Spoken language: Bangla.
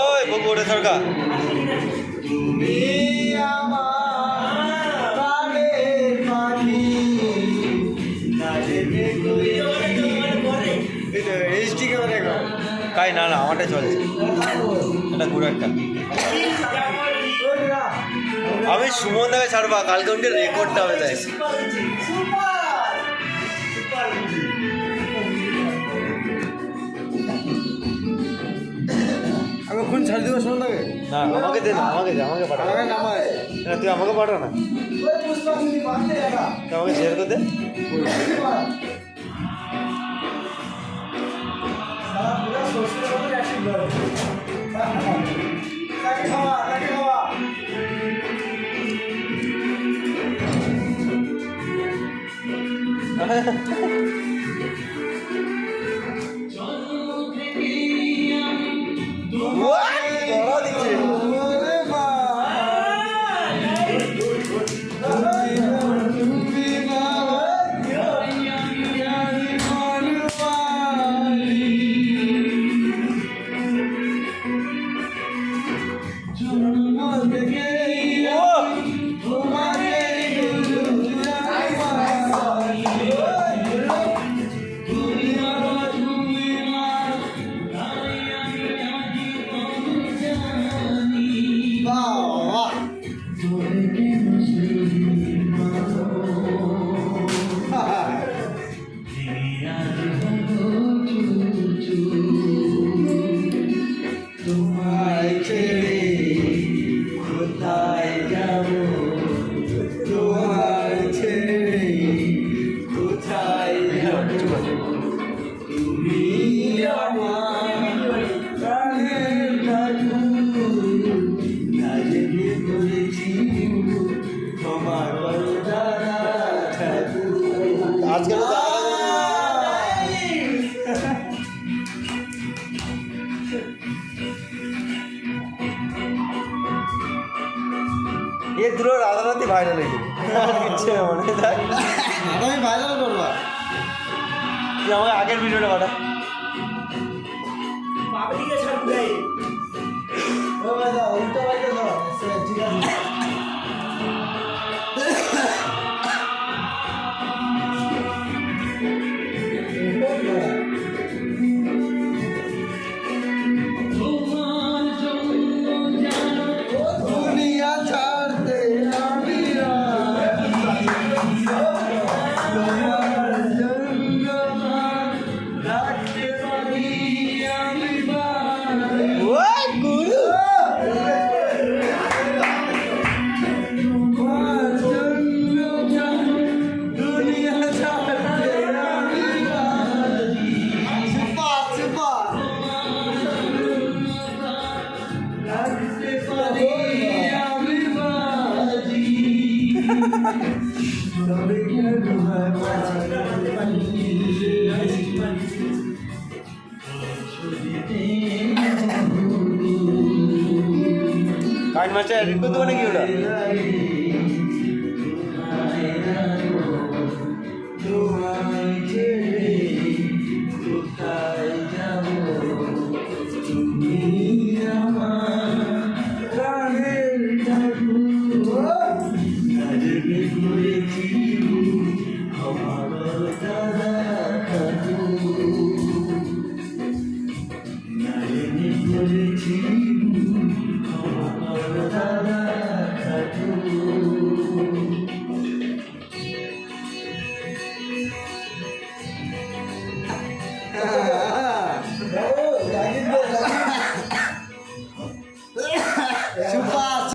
ওই বগুড়ে সরকার কাই না না আমারটাই চলছে এটা পুরো একটা আমি সুমন দাকে ছাড়বা কালকে উনকে রেকর্ডটা হবে তাই আমি কোন ছাড় দিব সুমন দাকে না আমাকে দে না আমাকে দে আমাকে পাঠা না তুই আমাকে পাঠা না আমাকে শেয়ার করে দে ये दूर राताराती भाइराल হয়ে যাবে মনে থাক আমি ভাইরাল করব তুই আমাকে আগের ভিডিওটা পাঠা পাবলিকে ছাড় দেই ও দাদা উল্টো বাইরে দাও ঠিক আছে কাট মারছে এডিট করতে পারে কি ওটা সুপার